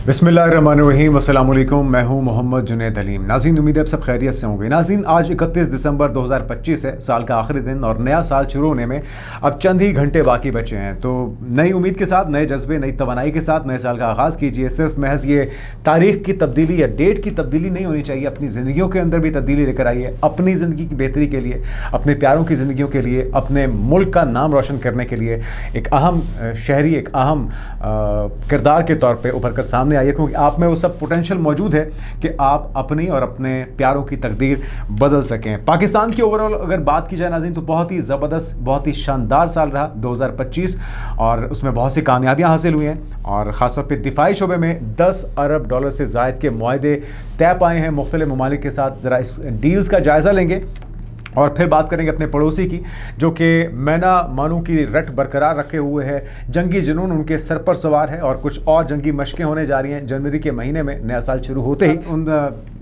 बिस्मिल्लाहिर्रहमानिर्रहीम, अस्सलाम वालेकुम। मैं हूं मोहम्मद जुनैद हलीम। नाज़रीन, उम्मीद है आप सब खैरियत से होंगे। नाज़रीन, आज 31 दिसंबर 2025 है, साल का आखिरी दिन और नया साल शुरू होने में अब चंद ही घंटे बाकी बचे हैं। तो नई उम्मीद के साथ, नए जज्बे, नई तवानाई के साथ नए साल का आगाज़ कीजिए। सिर्फ महज ये तारीख की तब्दीली या डेट की तब्दीली नहीं होनी चाहिए, अपनी ज़िंदगियों के अंदर भी तब्दीली लेकर आइए, अपनी ज़िंदगी की बेहतरी के लिए, अपने प्यारों की ज़िंदगियों के लिए, अपने मुल्क का नाम रोशन करने के लिए एक अहम शहरी, एक अहम किरदार के तौर पर उभर कर सामने आइए, क्योंकि आप में वो सब पोटेंशियल मौजूद है कि आप अपनी और अपने प्यारों की तकदीर बदल सकें। पाकिस्तान की ओवरऑल अगर बात की जाए नाज़रीन, तो बहुत ही ज़बरदस्त, बहुत ही शानदार साल रहा 2025 और उसमें बहुत सी कामयाबियां हासिल हुई हैं और ख़ासतौर पे दिफाई शोबे में $10 अरब से ज़ायद के मुआहदे तय पाए हैं मुख्तलिफ ममालिक के साथ। ज़रा इस डील्स का जायज़ा लेंगे और फिर बात करेंगे अपने पड़ोसी की, जो कि मैना मानू की रट बरकरार रखे हुए है, जंगी जुनून उनके सर पर सवार है और कुछ और जंगी मशकें होने जा रही हैं जनवरी के महीने में, नया साल शुरू होते ही। उन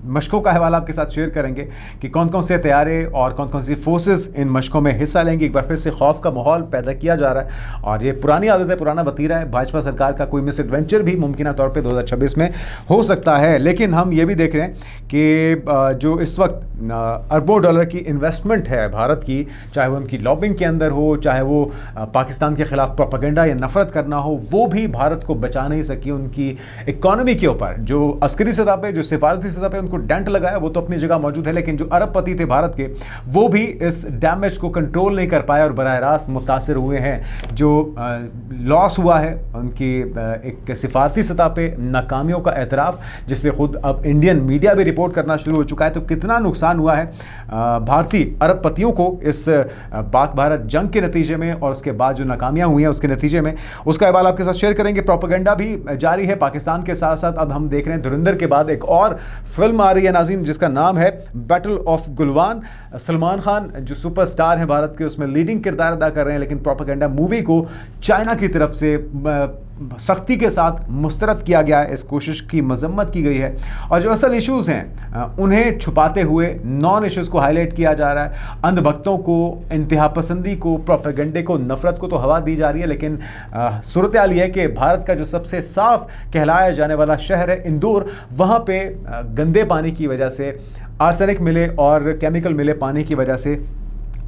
मशकों का हवाला आपके साथ शेयर करेंगे कि कौन कौन से तैयारे और कौन कौन सी फोर्सेस इन मशकों में हिस्सा लेंगी। एक बार फिर से खौफ का माहौल पैदा किया जा रहा है और ये पुरानी आदत है, पुराना वतीरा है। भाजपा सरकार का कोई मिस एडवेंचर भी मुमकिन तौर पर 2026 में हो सकता है। लेकिन हम ये भी देख रहे हैं कि जो इस वक्त अरबों डॉलर की इन्वेस्टमेंट है भारत की, चाहे वो उनकी लॉबिंग के अंदर हो, चाहे वो पाकिस्तान के खिलाफ प्रोपेगेंडा या नफरत करना हो, वो भी भारत को बचा नहीं सकी। उनकी इकॉनमी के ऊपर जो अस्करी सतह पे, जो सिफारती सतह पे उनको डेंट लगाया, वो तो अपनी जगह मौजूद है, लेकिन जो अरबपति थे भारत के, वो भी इस डैमेज को कंट्रोल नहीं कर पाए और बराह रास्त मुतासिर हुए हैं। जो लॉस हुआ है उनकी एक सिफारती सतह पे नाकामियों का एतराफ़, जिससे खुद अब इंडियन मीडिया भी रिपोर्ट करना शुरू हो चुका है। तो कितना नुकसान हुआ है भारतीय अरबपतियों को इस पाक भारत जंग के नतीजे में और उसके बाद जो नाकामियां हुई हैं उसके नतीजे में, उसका हवाला आपके साथ शेयर करेंगे। प्रोपेगेंडा भी जारी है पाकिस्तान के साथ साथ। अब हम देख रहे हैं धुरंधर के बाद एक और फिल्म आ रही है नाज़रीन, जिसका नाम है बैटल ऑफ गुलवान। सलमान खान जो सुपरस्टार हैं भारत के, उसमें लीडिंग किरदार अदा कर रहे हैं, लेकिन प्रोपेगेंडा मूवी को चाइना की तरफ से सख्ती के साथ मुस्तरद किया गया है। इस कोशिश की मजम्मत की गई है और जो असल इश्यूज़ हैं उन्हें छुपाते हुए नॉन इश्यूज़ को हाईलाइट किया जा रहा है। अंधभक्तों को, इंतहा पसंदी को, प्रोपेगेंडे को, नफ़रत को तो हवा दी जा रही है, लेकिन सूरत हाल ये है कि भारत का जो सबसे साफ कहलाया जाने वाला शहर है इंदौर, वहाँ पे गंदे पानी की वजह से, आर्सेनिक मिले और केमिकल मिले पानी की वजह से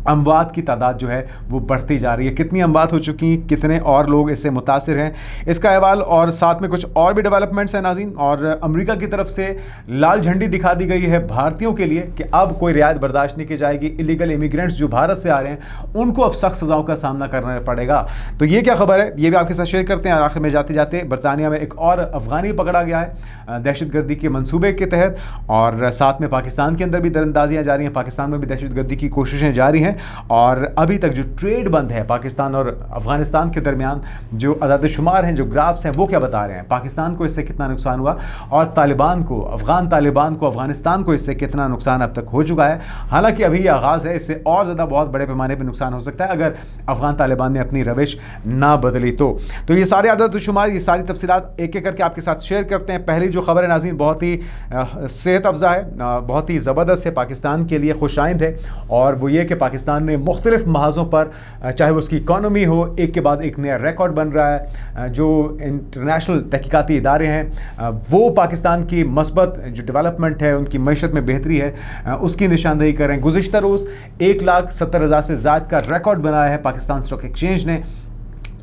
अमवात की तादाद जो है वो बढ़ती जा रही है। कितनी अमवात हो चुकी, कितने और लोग इससे मुतासिर हैं, इसका अहवाल और साथ में कुछ और भी डेवलपमेंट्स हैं नाज़रीन। और अमेरिका की तरफ से लाल झंडी दिखा दी गई है भारतीयों के लिए कि अब कोई रियायत बर्दाश्त नहीं की जाएगी। इलीगल इमिग्रेंट्स जो भारत से आ रहे हैं उनको अब सख्त सज़ाओं का सामना करना पड़ेगा। तो ये क्या खबर है, ये भी आपके साथ शेयर करते हैं। और आखिर में जाते जाते बरतानिया में एक और अफ़गानी पकड़ा गया है दहशतगर्दी के मनसूबे के तहत, और साथ में पाकिस्तान के अंदर भी दरअंदाजियाँ जारी हैं, पाकिस्तान में भी दहशतगर्दी की कोशिशें जारी हैं। और अभी तक जो ट्रेड बंद है पाकिस्तान और अफगानिस्तान के दरमियान, जो अदाद शुमार हैं, जो ग्राफ्स हैं, वो क्या बता रहे हैं, पाकिस्तान को इससे कितना नुकसान हुआ और तालिबान को, अफगान तालिबान को, अफगानिस्तान को इससे कितना नुकसान अब तक हो चुका है। हालांकि अभी ये आगाज़ है, इससे और ज़्यादा बहुत बड़े पैमाने पर नुकसान हो सकता है अगर अफगान तालिबान ने अपनी रविश ना बदली तो ये सारे अदाद शुमार, ये सारी तफसीलात एक एक करके आपके साथ शेयर करते हैं। पहली जो खबर है नाज़रीन बहुत ही सेहत अफ़ज़ा है, बहुत ही ज़बरदस्त है, पाकिस्तान के लिए खुशाइंद है, और वो ये कि पाकिस्तान ने मुख्तलिफ महाज़ों पर, चाहे वो उसकी इकॉनमी हो, एक के बाद एक नया रिकॉर्ड बन रहा है। जो इंटरनेशनल तहकीकाती इदारे हैं वो पाकिस्तान की मस्बत जो डेवलपमेंट है, उनकी मईशत में बेहतरी है, उसकी निशानदेही करें। गुज़िश्ता रोज़ 1,70,000 से ज़्यादा का रिकॉर्ड बनाया है पाकिस्तान स्टॉक एक्सचेंज ने।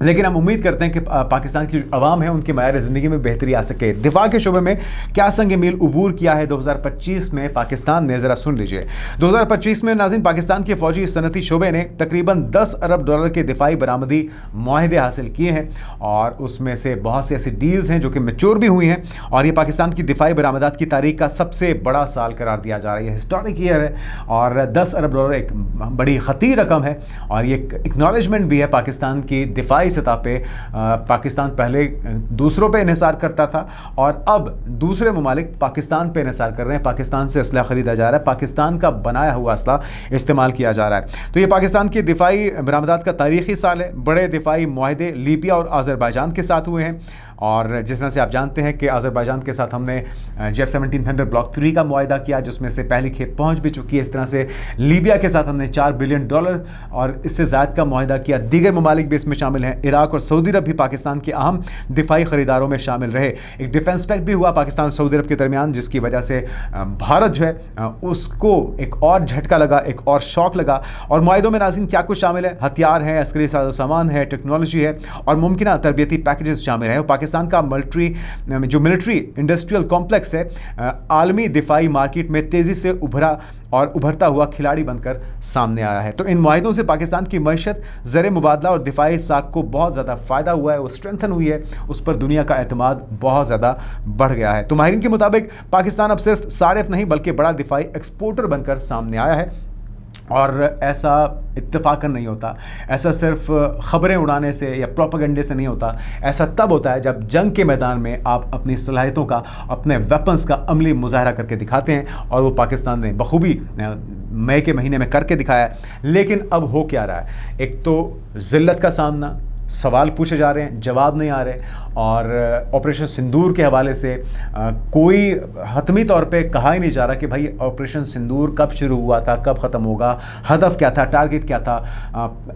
लेकिन हम उम्मीद करते हैं कि पाकिस्तान की जो अवाम है उनके मायार ज़िंदगी में बेहतरी आ सके। दिफा के शोबे में क्या संग मील उबूर किया है 2025 में पाकिस्तान ने, ज़रा सुन लीजिए। 2025 में नाज़रीन पाकिस्तान के फ़ौजी सनती शोबे ने तकरीबन $10 अरब के दिफाई बरामदी मुआहदे हासिल किए हैं और उसमें से बहुत सी ऐसी डील्स हैं जो कि मैच्योर भी हुई हैं, और ये पाकिस्तान की दिफाई बरामदात की तारीख का सबसे बड़ा साल करार दिया जा रहा है। हिस्टोरिक ईयर है और $10 अरब एक बड़ी ख़तीर रकम है और ये एक्नॉलेजमेंट भी है पाकिस्तान की दिफाई सतह पे। पाकिस्तान पहले दूसरों पे इन्हिसार करता था और अब दूसरे ममालिक पाकिस्तान पे इन्हिसार कर रहे हैं, पाकिस्तान से असला ख़रीदा जा रहा है, पाकिस्तान का बनाया हुआ असला इस्तेमाल किया जा रहा है। तो ये पाकिस्तान की दिफाई बरामदात का तारीख़ी साल है। बड़े दिफाई मुआहदे लीबिया और आज़रबाईजान के साथ हुए हैं और जिस तरह से आप जानते हैं कि अज़रबैजान के साथ हमने F-17 थंडर ब्लॉक 3 का मुआहिदा किया, जिसमें से पहली खेप पहुंच भी चुकी है। इस तरह से लीबिया के साथ हमने $4 बिलियन और इससे ज़्यादा का मुआहिदा किया। दीगर ममालिक भी इसमें शामिल हैं। इराक और सऊदी अरब भी पाकिस्तान के अहम दिफाई खरीदारों में शामिल रहे। एक डिफेंस पैक्ट भी हुआ पाकिस्तान और सऊदी अरब के दरमियान, जिसकी वजह से भारत जो है उसको एक और झटका लगा, एक और शॉक लगा। और मुआहिदों में नाज़रीन क्या कुछ शामिल है? हथियार है, अस्करी सामान है, टेक्नोलॉजी है और मुमकिन तरबियती पैकेजेस शामिल हैं। पाकिस्तान का मिलिट्री इंडस्ट्रियल कॉम्प्लेक्स है, आलमी दिफाई मार्केट में तेज़ी से उभरता हुआ खिलाड़ी बनकर सामने आया है। तो इन मुआहिदों से पाकिस्तान की मईशत, ज़र मुबादला और दिफाई साख को बहुत ज़्यादा फ़ायदा हुआ है, वो स्ट्रेंथन हुई है, उस पर दुनिया का एतमाद बहुत ज़्यादा बढ़ गया है। तो माहिरीन के मुताबिक पाकिस्तान अब सिर्फ सारिफ नहीं बल्कि बड़ा दिफाई एक्सपोर्टर बनकर सामने आया है। और ऐसा इत्तेफाकन नहीं होता, ऐसा सिर्फ ख़बरें उड़ाने से या प्रोपेगेंडे से नहीं होता। ऐसा तब होता है जब जंग के मैदान में आप अपनी सलाहियतों का, अपने वेपन्स का अमली मुजाहरा करके दिखाते हैं, और वो पाकिस्तान ने बखूबी मई के महीने में करके दिखाया है। लेकिन अब हो क्या रहा है? एक तो ज़िल्लत का सामना, सवाल पूछे जा रहे हैं, जवाब नहीं आ रहे, और ऑपरेशन सिंदूर के हवाले से कोई हतमी तौर पे कहा ही नहीं जा रहा कि भाई ऑपरेशन सिंदूर कब शुरू हुआ था, कब ख़त्म होगा, हदफ क्या था, टारगेट क्या था,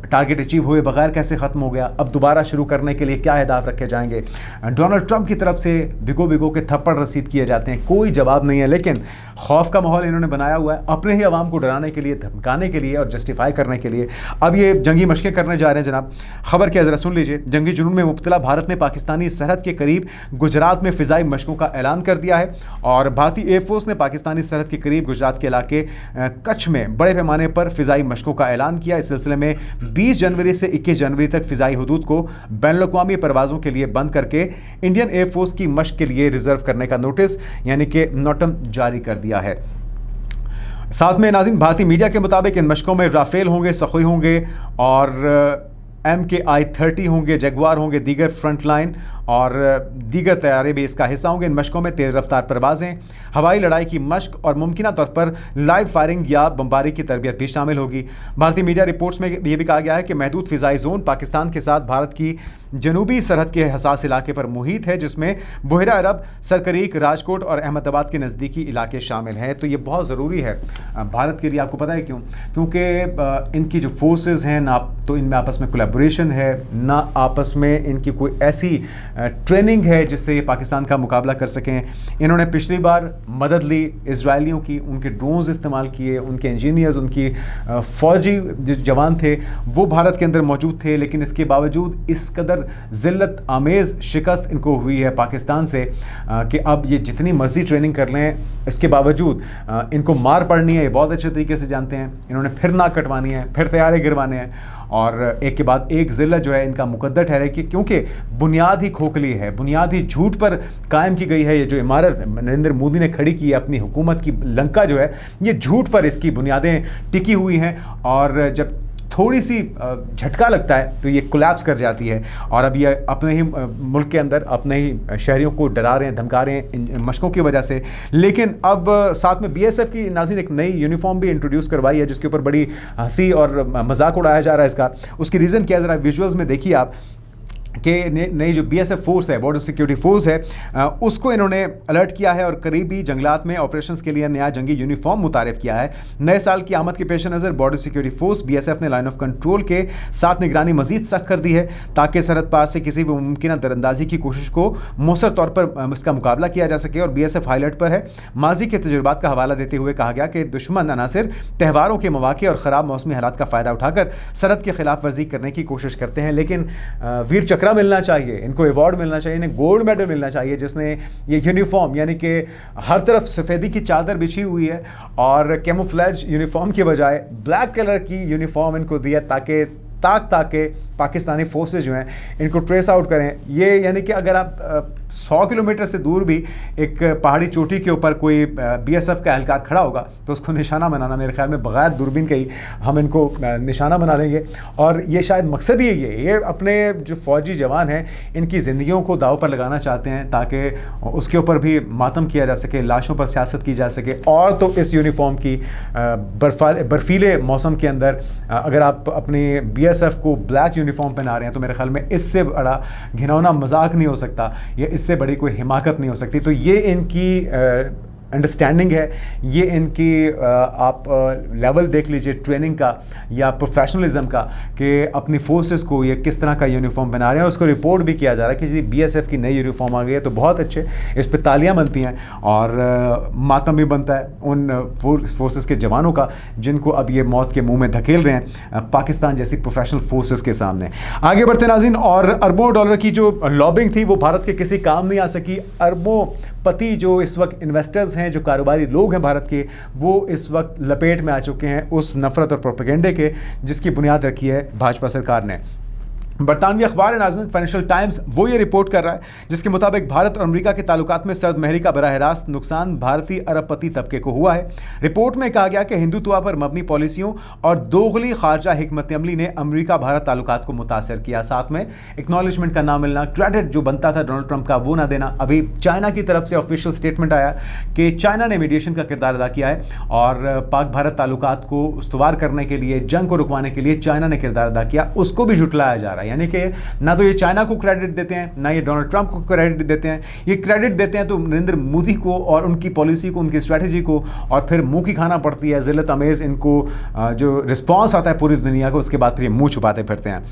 टारगेट अचीव हुए बगैर कैसे ख़त्म हो गया, अब दोबारा शुरू करने के लिए क्या अहदाफ रखे जाएंगे। डोनाल्ड ट्रंप की तरफ से भिगो के थप्पड़ रसीद किए जाते हैं, कोई जवाब नहीं है। लेकिन खौफ का माहौल इन्होंने बनाया हुआ है अपने ही अवाम को डराने के लिए, धमकाने के लिए और जस्टिफाई करने के लिए। अब ये जंगी मशकें करने जा रहे हैं जनाब। खबर क्या, ज़रा सुन लीजिए। जंगी जुनून में मुब्तला भारत ने पाकिस्तानी सरहद के करीब गुजरात में फ़िज़ाई मशकों का ऐलान कर दिया है। और भारतीय एयरफोर्स ने पाकिस्तानी सरहद के करीब गुजरात के इलाके कच्छ में बड़े पैमाने पर फ़िज़ाई मशकों का ऐलान किया। इस सिलसिले में 20 जनवरी से 21 जनवरी तक फ़िज़ाई हदूद को बैनुल-अक़वामी परवाज़ों के लिए बंद करके इंडियन एयरफोर्स की मशक के लिए रिज़र्व करने का नोटिस यानी कि नोटम जारी कर दिया है। साथ में नाज़रीन, भारतीय मीडिया के मुताबिक इन मशकों में राफेल होंगे, सखोई होंगे और MKI-30 होंगे, जगुआर होंगे, दीगर फ्रंटलाइन और दीगर तैयारे भी इसका हिस्सा होंगे। इन मशकों में तेज़ रफ्तार परवाज़ें, हवाई लड़ाई की मशक और मुमकिन तौर पर लाइव फायरिंग या बमबारी की तरबियत भी शामिल होगी। भारतीय मीडिया रिपोर्ट्स में यह भी कहा गया है कि महदूद फ़िज़ाई जोन पाकिस्तान के साथ भारत की जनूबी सरहद के हसास इलाके पर मुहित है, जिसमें बहरा अरब, सरकरीक, राजकोट और अहमदाबाद के नज़दीकी इलाके शामिल हैं। तो ये बहुत ज़रूरी है भारत के लिए। आपको पता है क्यों? क्योंकि इनकी जो फोर्सेस हैं ना तो इनमें आपस में कोलैबोरेशन है, ना आपस में इनकी कोई ऐसी ट्रेनिंग है जिससे ये पाकिस्तान का मुकाबला कर सकें। इन्होंने पिछली बार मदद ली इजरायलियों की, उनके ड्रोन्स इस्तेमाल किए, उनके इंजीनियर्स, उनकी फ़ौजी जो जवान थे वो भारत के अंदर मौजूद थे। लेकिन इसके बावजूद इस कदर ज़िल्लत आमेज़ शिकस्त इनको हुई है पाकिस्तान से कि अब ये जितनी मर्जी ट्रेनिंग कर लें, इसके बावजूद इनको मार पड़नी है, ये बहुत अच्छे तरीके से जानते हैं। इन्होंने फिर नाक कटवानी है, फिर तैयारे गिरवाने हैं, और एक के बाद एक ज़िल्लत जो है इनका मुकद्दर ठहरेगी, क्योंकि बुनियाद ही खोखली है, बुनियाद ही झूठ पर कायम की गई है। ये जो इमारत नरेंद्र मोदी ने खड़ी की है अपनी हुकूमत की, लंका जो है, ये झूठ पर इसकी बुनियादें टिकी हुई हैं। और जब थोड़ी सी झटका लगता है तो ये कोलैप्स कर जाती है। और अब ये अपने ही मुल्क के अंदर अपने ही शहरियों को डरा रहे हैं, धमका रहे हैं इन मशकों की वजह से। लेकिन अब साथ में BSF की नाज़रीन एक नई यूनिफॉर्म भी इंट्रोड्यूस करवाई है, जिसके ऊपर बड़ी हंसी और मजाक उड़ाया जा रहा है इसका। उसकी रीज़न क्या है, ज़रा विजुअल्स में देखिए आप कि नई जो BSF फोर्स है, बॉर्डर सिक्योरिटी फोर्स है, उसको इन्होंने अलर्ट किया है और करीबी जंगलात में ऑपरेशंस के लिए नया जंगी यूनिफॉर्म मुतारिफ किया है। नए साल की आमद के पेश नज़र बॉर्डर सिक्योरिटी फोर्स BSF ने लाइन ऑफ कंट्रोल के साथ निगरानी मजीद सख्त कर दी है, ताकि सरहद पार से किसी भी मुमकिन दरअंदाजी की कोशिश को मौसर तौर पर इसका मुकाबला किया जा सके। और BSF हाईलाइट पर है। माजी के तजुर्बात का हवाला देते हुए कहा गया कि दुश्मन अनासिर त्योहारों के मौके और ख़राब मौसमी हालात का फ़ायदा उठाकर सरहद की खिलाफ वर्जी करने की कोशिश करते हैं। लेकिन वीर चक्र मिलना चाहिए, इनको अवार्ड मिलना चाहिए, इन्हें गोल्ड मेडल मिलना चाहिए, जिसने ये यूनिफॉर्म यानी कि हर तरफ सफ़ेदी की चादर बिछी हुई है और कैमोफ्लेज यूनिफॉर्म के बजाय ब्लैक कलर की यूनिफॉर्म इनको दिया, ताकि पाकिस्तानी फोर्सेज जो हैं इनको ट्रेस आउट करें। ये यानी कि अगर आप 100 किलोमीटर से दूर भी एक पहाड़ी चोटी के ऊपर कोई BSF का एहलकार खड़ा होगा तो उसको निशाना बनाना, मेरे ख्याल में बगैर दूरबीन के ही हम इनको निशाना बना लेंगे। और ये शायद मकसद ही ये अपने जो फ़ौजी जवान हैं इनकी ज़िंदगियों को दाव पर लगाना चाहते हैं, ताकि उसके ऊपर भी मातम किया जा सके, लाशों पर सियासत की जा सके। और तो इस यूनिफॉर्म की बर्फीले मौसम के अंदर अगर आप अपनी BSF BSF को ब्लैक यूनिफॉर्म पहना रहे हैं, तो मेरे ख्याल में इससे बड़ा घिनौना मजाक नहीं हो सकता, या इससे बड़ी कोई हिमाकत नहीं हो सकती। तो ये इनकी अंडरस्टैंडिंग है, ये इनकी आप लेवल देख लीजिए ट्रेनिंग का या प्रोफेशनलिज्म का, कि अपनी फोर्सेस को ये किस तरह का यूनिफॉर्म बना रहे हैं। उसको रिपोर्ट भी किया जा रहा है कि जी BSF की नई यूनिफॉर्म आ गई है, तो बहुत अच्छे, इस पर तालियां बनती हैं और मातम भी बनता है उन फोर्सेस के जवानों का जिनको अब ये मौत के मुंह में धकेल रहे हैं पाकिस्तान जैसी प्रोफेशनल फोर्सेस के सामने। आगे बढ़ते नाज़रीन, और अरबों डॉलर की जो लॉबिंग थी वो भारत के किसी काम नहीं आ सकी। अरबों पति जो इस वक्त इन्वेस्टर्स हैं, जो कारोबारी लोग हैं भारत के, वो इस वक्त लपेट में आ चुके हैं उस नफरत और प्रोपेगेंडे के जिसकी बुनियाद रखी है भाजपा सरकार ने। बरतानवी अखबार है नाज़रीन, फाइनेंशियल टाइम्स, वो ये रिपोर्ट कर रहा है जिसके मुताबिक भारत और अमेरिका के ताल्लुकात में सर्द महरी का बराह रास्त नुकसान भारतीय अरबपति तबके को हुआ है। रिपोर्ट में कहा गया कि हिंदुत्व पर मबनी पॉलिसियों और दोगली खारजा हिकमत अमली ने अमेरिका भारत ताल्लुकात को मुतासर किया। साथ में एक्नॉलेजमेंट का ना मिलना, क्रेडिट जो बनता था डोनाल्ड ट्रंप का वो ना देना। अभी चाइना की तरफ से ऑफिशियल स्टेटमेंट आया कि चाइना ने मीडिएशन का किरदार अदा किया है और पाक भारत ताल्लुकात को उस्तवार करने के लिए, जंग को रुकवाने के लिए चाइना ने किरदार अदा किया, उसको भी झुटलाया जा रहा है। यानी कि ना तो ये चाइना को क्रेडिट देते हैं, ना ये डोनाल्ड ट्रंप को क्रेडिट देते हैं। ये क्रेडिट देते हैं तो नरेंद्र मोदी को और उनकी पॉलिसी को, उनकी स्ट्रैटेजी को, और फिर मुंह की खाना पड़ती है जिल्लत अमेज इनको जो रिस्पॉन्स आता है पूरी दुनिया को, उसके बाद फिर ये मुंह छुपाते फिरते हैं।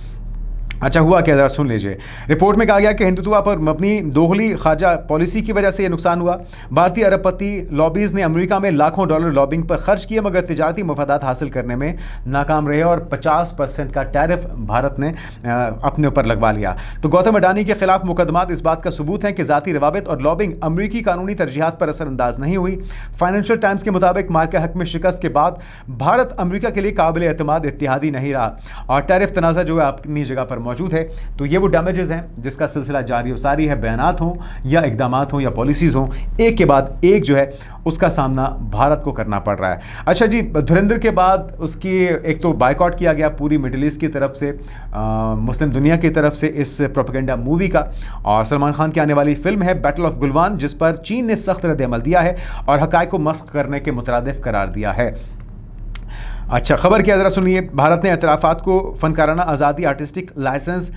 अच्छा हुआ क्या, ज़रा सुन लीजिए। रिपोर्ट में कहा गया कि हिंदुत्व पर मबनी दोगली खारजा पॉलिसी की वजह से यह नुकसान हुआ। भारतीय अरबपति लॉबीज़ ने अमेरिका में लाखों डॉलर लॉबिंग पर खर्च किए मगर तिजारती मफादात हासिल करने में नाकाम रहे और 50% का टैरिफ भारत ने अपने ऊपर लगवा लिया। तो गौतम अडानी के खिलाफ मुकदमात इस बात का सबूत हैं कि ज़ाती रवाबित और लॉबिंग अमरीकी कानूनी तरजीहात पर असरअंदाज नहीं हुई। फाइनेंशियल टाइम्स के मुताबिक मार्का हक में शिकस्त के बाद भारत अमरीका के लिए काबिल एतमाद इत्तेहादी नहीं रहा और टैरिफ तनाज़ा जो है अपनी जगह पर मौजूद है। तो ये वो डैमेजेस हैं जिसका सिलसिला जारी और सारी है, बयानात हों या इकदामात हों या पॉलिसीज़ हों, एक के बाद एक जो है उसका सामना भारत को करना पड़ रहा है। अच्छा जी, धुरंधर के बाद उसकी एक तो बायकॉट किया गया पूरी मिडिल ईस्ट की तरफ से, मुस्लिम दुनिया की तरफ से इस प्रोपेगेंडा मूवी का, और सलमान खान की आने वाली फिल्म है बैटल ऑफ गुलवान जिस पर चीन ने सख्त रद्द-ए-अमल दिया है और हक़ाइक़ को मस्ख़ करने के मुतरादिफ करार दिया है। अच्छा, खबर क्या ज़रा सुनिए। भारत ने एतराफ़ात को फ़नकाराना आज़ादी आर्टिस्टिक लाइसेंस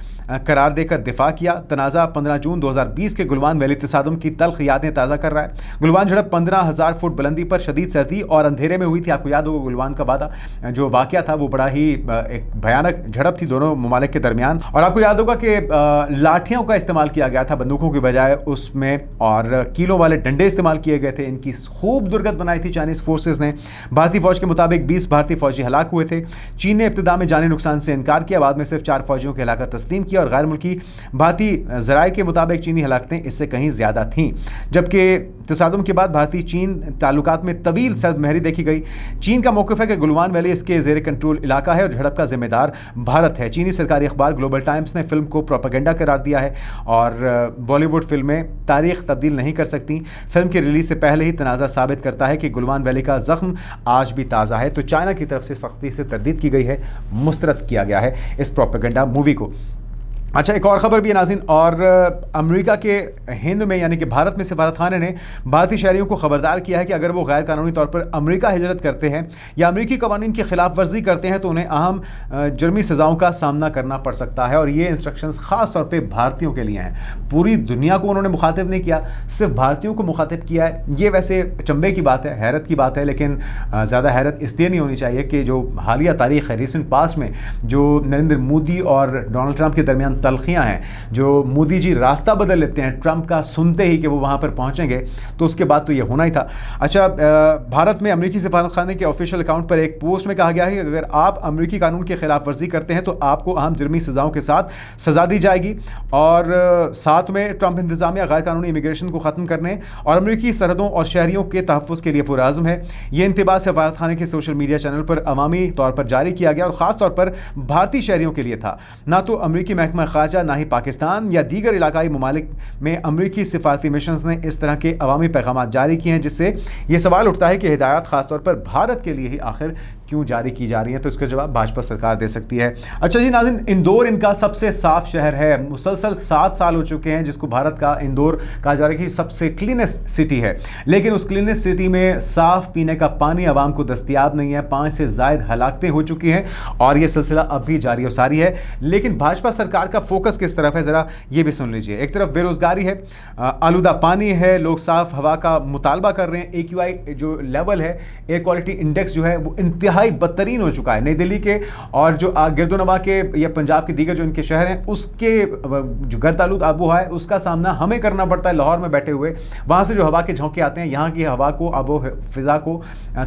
करार देकर दिफा किया। तनाज़ा 15 जून 2020 के गुलवान वैली तसादुम की तल्ख़ यादें ताज़ा कर रहा है। गुलवान झड़प 15,000 फुट बुलंदी पर शदीद सर्दी और अंधेरे में हुई थी। आपको याद होगा गुलवान का वादा जो वाक़या था वो बड़ा ही एक भयानक झड़प थी दोनों ममालिक के दरमियान, और आपको याद होगा कि लाठियों का इस्तेमाल किया गया था बंदूकों की बजाय उसमें, और कीलों वाले डंडे इस्तेमाल किए गए थे। इनकी खूब दुर्गत बनाई थी चाइनीज़ फोर्सेज ने। भारतीय फ़ौज के मुताबिक 20 भारतीय फ़ौजी हलाक हुए थे। चीन ने इब्तिदा में जानी नुकसान से इनकार किया, बाद में सिर्फ 4 फौजियों की हलाकत तस्लीम की, और गैर मुल्की भारतीय ज़राए के मुताबिक चीनी हलाकतें इससे कहीं ज़्यादा थीं। जबकि तसादुम के बाद भारतीय चीन ताल्लुकात में तवील सर्द महरी देखी गई। चीन का मौक़िफ़ है कि गुलवान वैली इसके ज़ेर कंट्रोल इलाका है और झड़प का जिम्मेदार भारत है। चीनी सरकारी अखबार ग्लोबल टाइम्स ने फिल्म को प्रोपेगेंडा करार दिया है और बॉलीवुड फिल्में तारीख़ तब्दील नहीं कर सकती। फिल्म की रिलीज़ से पहले ही तनाज़ा साबित करता है कि गुलवान वैली का ज़ख्म आज भी ताज़ा है। तो चाइना की तरफ से सख्ती से तरदीद की गई है, मुस्तरद किया गया है इस प्रोपेगेंडा मूवी को। अच्छा, एक और ख़बर भी है नाज़रीन, और अमेरिका के हिंद में यानी कि भारत में सफारतखाने ने भारतीय शहरियों को ख़बरदार किया है कि अगर वो गैर कानूनी तौर पर अमेरिका हिजरत करते हैं या अमेरिकी कवानीन की खिलाफ वर्जी करते हैं तो उन्हें अहम जुर्मी सज़ाओं का सामना करना पड़ सकता है। और ये इंस्ट्रक्शंस ख़ास तौर पर भारतीयों के लिए हैं। पूरी दुनिया को उन्होंने मुखातिब नहीं किया, सिर्फ भारतीयों को मुखातिब किया है। ये वैसे चंबे की बात है, हैरत की बात है, लेकिन ज़्यादा हैरत इसलिए नहीं होनी चाहिए कि जो हालिया तारीख़ है, रिसेंट पास्ट में जो नरेंद्र मोदी और डोनाल्ड ट्रंप के दरमियान तलखियाँ हैं, जो मोदी जी रास्ता बदल लेते हैं ट्रंप का सुनते ही कि वो वहाँ पर पहुँचेंगे, तो उसके बाद तो ये होना ही था। अच्छा, भारत में अमेरिकी सफारतखाने के ऑफिशियल अकाउंट पर एक पोस्ट में कहा गया है कि अगर आप अमेरिकी कानून की खिलाफ वर्जी करते हैं तो आपको अहम जुर्मी सज़ाओं के साथ सज़ा दी जाएगी। और साथ में ट्रंप इंतज़ामिया गैर कानूनी इमिग्रेशन को ख़त्म करने और अमेरिकी सरहदों और शहरियों के तहफ़्फ़ुज़ के लिए पुरअज़्म है। ये इंतबाह सफारतखाने के सोशल मीडिया चैनल पर अवामी तौर पर जारी किया गया और ख़ास तौर पर भारतीय शहरियों के लिए था। ना तो अमेरिकी महकमा ख़ारजा, ना ही पाकिस्तान या दीगर इलाकाई ममालिक में अमेरिकी सिफारती मिशंस ने इस तरह के अवामी पैगाम जारी किए हैं, जिससे ये सवाल उठता है कि हिदायत ख़ास तौर पर भारत के लिए ही आखिर क्यों जारी की जा रही हैं, तो इसका जवाब भाजपा सरकार दे सकती है। अच्छा जी नाज़रीन, इंदौर इनका सबसे साफ शहर है। मुसलसल 7 साल हो चुके हैं जिसको भारत का इंदौर कहा जा रहा है कि सबसे क्लीनेस्ट सिटी है, लेकिन उस क्लीनेस्ट सिटी में साफ पीने का पानी आवाम को दस्तयाब नहीं है। 5 से ज़ायद हलाकतें हो चुकी हैं और यह सिलसिला अब भी जारी और सारी है। लेकिन भाजपा सरकार का फोकस किस तरफ है, ज़रा ये भी सुन लीजिए। एक तरफ बेरोजगारी है, आलूदा पानी है, लोग साफ हवा का मुतालबा कर रहे हैं। AQI जो लेवल है, एयर क्वालिटी इंडेक्स जो है वो इंतहाई बदतरीन हो चुका है। नई दिल्ली के और जो गिरदोनवा के या पंजाब के दीगर जो इनके शहर हैं उसके जो गर्दालूद आबोहवा है उसका सामना हमें करना पड़ता है लाहौर में बैठे हुए। वहाँ से जो हवा के झोंके आते हैं यहाँ की हवा को, आबो फिज़ा को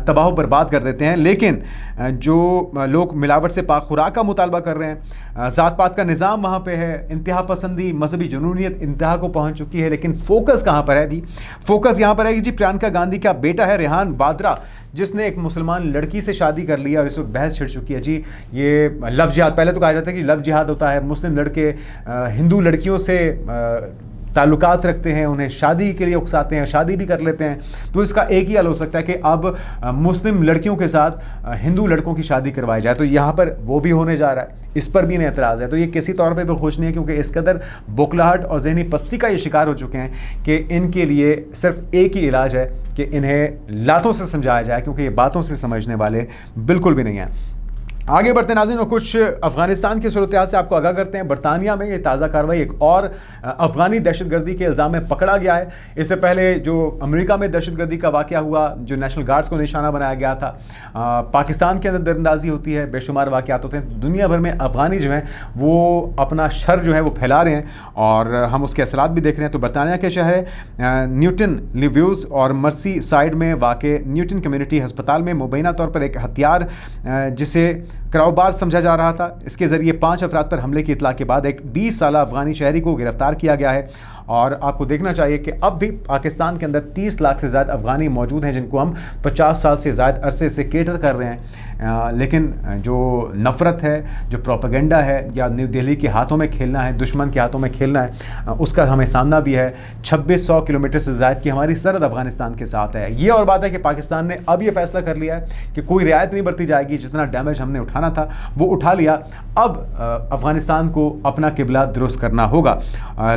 तबाह बर्बाद कर देते हैं। लेकिन जो लोग मिलावट से पाक खुराक का मुतालबा कर रहे हैं, ज़ात पात का निज़ाम वहाँ पे है, इंतहा पसंदी, मजहबी जुनूनियत इंतहा को पहुँच चुकी है। लेकिन फोकस कहाँ पर है जी? फोकस यहाँ पर है कि जी प्रियंका गांधी का बेटा है रेहान बाद्रा, जिसने एक मुसलमान लड़की से शादी कर लिया और इस वक्त बहस छिड़ चुकी है जी। ये लव जिहाद, पहले तो कहा जाता है कि लव जिहाद होता है, मुस्लिम लड़के हिंदू लड़कियों से ताल्लुकात रखते हैं, उन्हें शादी के लिए उकसाते हैं, शादी भी कर लेते हैं। तो इसका एक ही हल हो सकता है कि अब मुस्लिम लड़कियों के साथ हिंदू लड़कों की शादी करवाई जाए। तो यहाँ पर वो भी होने जा रहा है, इस पर भी इन्हें एतराज़ है। तो ये किसी तौर पे भी खुश नहीं है, क्योंकि इस कदर बौखलाहट और जहनी पस्ती का ये शिकार हो चुके हैं कि इनके लिए सिर्फ एक ही इलाज है कि इन्हें लातों से समझाया जाए, क्योंकि ये बातों से समझने वाले बिल्कुल भी नहीं हैं। आगे बढ़ते नाज़रीन और कुछ अफगानिस्तान की सूरत हाल से आपको आगाह करते हैं। बरतानिया में ये ताज़ा कार्रवाई, एक और अफगानी दहशतगर्दी के इल्ज़ाम में पकड़ा गया है। इससे पहले जो अमेरिका में दहशतगर्दी का वाक़या हुआ, जो नेशनल गार्ड्स को निशाना बनाया गया था, पाकिस्तान के अंदर दरअंदाजी होती है, बेशुमार वाक़यात होते हैं। दुनिया भर में अफगानी जो हैं वो अपना शर जो है वो फैला रहे हैं और हम उसके असरात भी देख रहे हैं। तो बरतानिया के शहर न्यूटन लिव्यूज़ और मर्सी साइड में वाक़ न्यूटन कम्युनिटी हस्पताल में मुबैना तौर पर एक हथियार जिसे क्राउबार समझा जा रहा था, इसके ज़रिए 5 अफराद पर हमले की इतला के बाद एक 20 साल अफगानी शहरी को गिरफ्तार किया गया है। और आपको देखना चाहिए कि अब भी पाकिस्तान के अंदर 30 लाख से ज़्यादा अफगानी मौजूद हैं जिनको हम 50 साल से ज़्यादा अरसे से केटर कर रहे हैं। लेकिन जो नफ़रत है, जो प्रोपेगेंडा है, या न्यू दिल्ली के हाथों में खेलना है, दुश्मन के हाथों में खेलना है, उसका हमें सामना भी है। 2600 किलोमीटर से ज़्यादा की हमारी सरहद अफगानिस्तान के साथ है। ये और बात है कि पाकिस्तान ने अब ये फैसला कर लिया है कि कोई रियायत नहीं बरती जाएगी, जितना डैमेज हमने उठाना था वो उठा लिया। अब अफगानिस्तान को अपना किबला दुरुस्त करना होगा।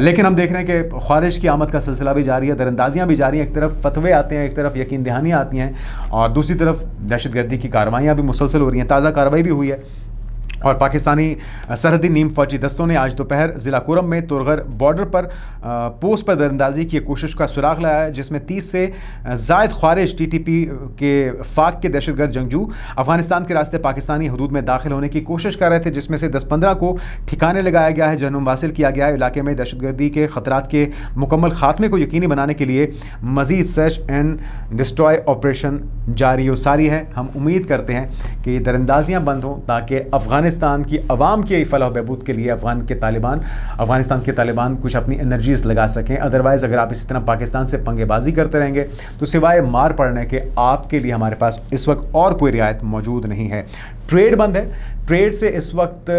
लेकिन हम देख रहे हैं कि ख्वारिज की आमद का सिलसिला भी जारी है, दरअंदाजियाँ भी जारी हैं। एक तरफ फतवे आते हैं, एक तरफ यकीन दहानियाँ आती हैं और दूसरी तरफ दहशतगर्दी की कार्रवाइयाँ भी मुसलसल हो रही हैं। ताज़ा कार्रवाई भी हुई है और पाकिस्तानी सरहदी नीम फौजी दस्तों ने आज दोपहर ज़िला कोरम में तुरगर बॉर्डर पर पोस्ट पर दरअंदाजी की कोशिश का सुराग लगाया है, जिसमें 30 से ज़ायद ख्वारिज TTP के फाक के दहशतगर्द जंगजू अफगानिस्तान के रास्ते पाकिस्तानी हदूद में दाखिल होने की कोशिश कर रहे थे, जिसमें से 10-15 को ठिकाने लगाया गया है, जहनुम हासिल किया गया है। इलाके में दहशतगर्दी के ख़तरात के मुकम्मल खात्मे को यकीनी बनाने के लिए मज़ीद सर्च एंड डिस्ट्रॉय ऑपरेशन जारी व सारी है। हम उम्मीद करते हैं कि ये दरअंदाजियाँ बंद हों ताकि अफगानिस्तान की अवाम के फलाह बहबूद के लिए अफगानिस्तान के तालिबान कुछ अपनी एनर्जीज लगा सकें। अदरवाइज़ अगर आप इसी तरह पाकिस्तान से पंगेबाजी करते रहेंगे तो सिवाय मार पड़ने के आपके लिए हमारे पास इस वक्त और कोई रियायत मौजूद नहीं है। ट्रेड बंद है, ट्रेड से इस वक्त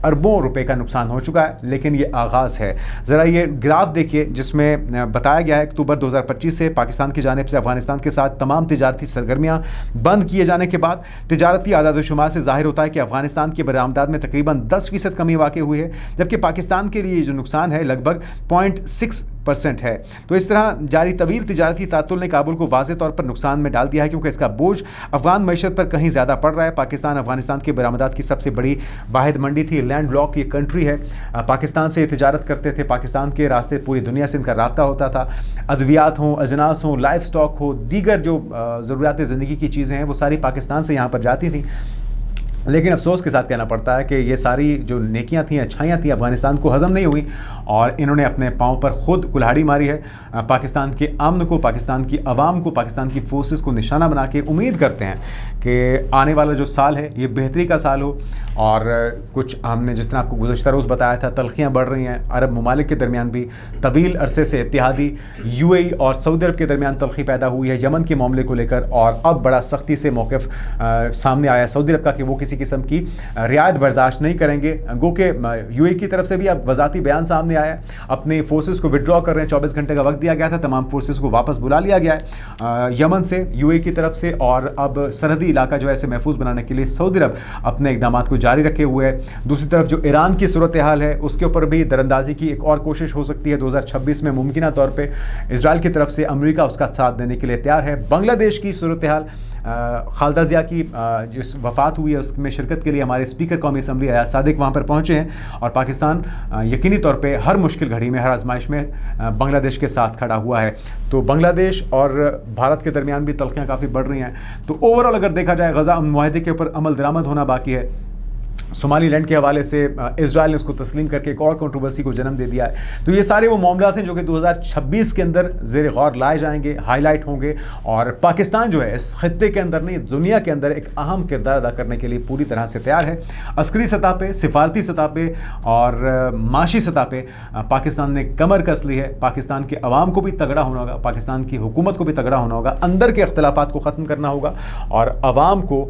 अरबों रुपए का नुकसान हो चुका है, लेकिन ये आगाज़ है। ज़रा ये ग्राफ देखिए जिसमें बताया गया है अक्टूबर 2025 से पाकिस्तान की जानिब से अफगानिस्तान के साथ तमाम तिजारती सरगर्मियाँ बंद किए जाने के बाद तिजारती आदाद-ओ-शुमार से ज़ाहिर होता है कि अफगानिस्तान की बरामदात में तकरीबन 10% कमी वाक़ई हुई है, जबकि पाकिस्तान के लिए जो नुकसान है लगभग 0.6% है। तो इस तरह जारी तवील तिजारती तातुल ने काबुल को वाज़े तौर पर नुकसान में डाल दिया है, क्योंकि इसका बोझ अफगान मईशत पर कहीं ज़्यादा पड़ रहा है। पाकिस्तान अफगानिस्तान की बरामदात की सबसे बड़ी वाहिद मंडी थी, लैंड लॉक ये कंट्री है। पाकिस्तान से तिजारत करते थे, पाकिस्तान के रास्ते पूरी दुनिया से इनका राब्ता होता था। अद्वियात हों, अजनास हों, लाइफ स्टॉक हो, दीगर जो ज़रूरियात ज़िंदगी की चीज़ें हैं वो सारी पाकिस्तान से यहाँ पर जाती थी। लेकिन अफसोस के साथ कहना पड़ता है कि ये सारी जो नेकियां थी, अच्छाइयाँ थी, अफ़गानिस्तान को हज़म नहीं हुई और इन्होंने अपने पाँव पर ख़ुद कुल्हाड़ी मारी है। पाकिस्तान के अमन को, पाकिस्तान की आवाम को, पाकिस्तान की फोर्सेस को निशाना बना के उम्मीद करते हैं कि आने वाला जो साल है ये बेहतरी का साल हो। और कुछ हमने जिस तरह आपको गुज़श्ता रोज़ बताया था, तलखियाँ बढ़ रही हैं। अरब ममालिक के दरमियान भी तवील अरसे से इत्तेहादी UAE और सऊदी अरब के दरमियान तलखी पैदा हुई है यमन के मामले को लेकर, और अब बड़ा सख्ती से मौक़िफ़ सामने आया सऊदी अरब का कि वो किसी किसी किस्म की रियायत बर्दाश्त नहीं करेंगे। गो के यूएई की तरफ से भी अब वजाती बयान सामने आया है, अपने फोर्सेस को विड्रॉ कर रहे हैं, 24 घंटे का वक्त दिया गया था, तमाम फोर्सेस को वापस बुला लिया गया है यमन से, यूएई की तरफ से, और अब सरहदी इलाका जो है इसे महफूज बनाने के लिए सऊदी अरब अपने इकदाम को जारी रखे हुए है। दूसरी तरफ जो ईरान की सूरत हाल है उसके ऊपर भी दरअंदाजी की एक और कोशिश हो सकती है 2026 में मुमकिन तौर पर। इजराइल की तरफ से अमेरिका उसका साथ देने के लिए तैयार है। बांग्लादेश की सूरत हाल, खालदा जिया की जिस वफ़ात हुई है उसमें शिरकत के लिए हमारे स्पीकर कौमी असम्बली अयाज सादिक वहाँ पर पहुँचे हैं, और पाकिस्तान यकीनी तौर पे हर मुश्किल घड़ी में, हर आजमाइश में बांग्लादेश के साथ खड़ा हुआ है। तो बांग्लादेश और भारत के दरमियान भी तल्खियाँ काफ़ी बढ़ रही हैं। तो ओवरऑल अगर देखा जाए गज़ा मुआहदे के ऊपर अमल दरामद होना बाकी है। सोमालीलैंड के हवाले से इजराइल ने उसको तस्लीम करके एक और कंट्रोवर्सी को जन्म दे दिया है। तो ये सारे वो मामलात हैं जो कि 2026 के अंदर ज़ेर गौर लाए जाएंगे, हाईलाइट होंगे, और पाकिस्तान जो है इस खत्ते के अंदर नहीं दुनिया के अंदर एक अहम किरदार अदा करने के लिए पूरी तरह से तैयार है। अस्करी सतह पे, सिफारती सतह पे और माशी सतह पे पाकिस्तान ने कमर कस ली है। पाकिस्तान के अवाम को भी तगड़ा होना होगा, पाकिस्तान की हुकूमत को भी तगड़ा होना होगा, अंदर के अख्तिलाफात को ख़त्म करना होगा और अवाम को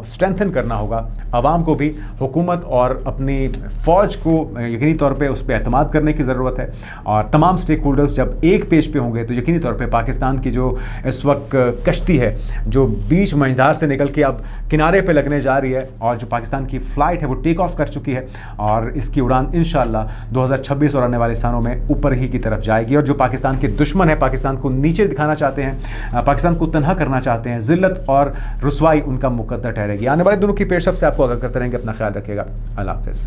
स्ट्रेंथन करना होगा। अवाम को भी हुकूमत और अपनी फ़ौज को यकीनी तौर पे उस पर एतमाद करने की ज़रूरत है, और तमाम स्टेक होल्डर्स जब एक पेज पे होंगे तो यकीनी तौर पे पाकिस्तान की जो इस वक्त कश्ती है जो बीच मंझधार से निकल के अब किनारे पे लगने जा रही है, और जो पाकिस्तान की फ़्लाइट है वो टेक ऑफ कर चुकी है, और इसकी उड़ान इंशाअल्लाह 2026 और आने वाले सालों में ऊपर ही की तरफ जाएगी। और जो पाकिस्तान के दुश्मन है, पाकिस्तान को नीचे दिखाना चाहते हैं, पाकिस्तान को तनहा करना चाहते हैं, ज़िल्लत और रुसवाई उनका मुकद्दर ठहरेगी। आने वाले दिनों की पेशरफ से आपको आगाह करते रहेंगे। अपना ख्याल रखिएगा। अल्लाह हाफ़िज़।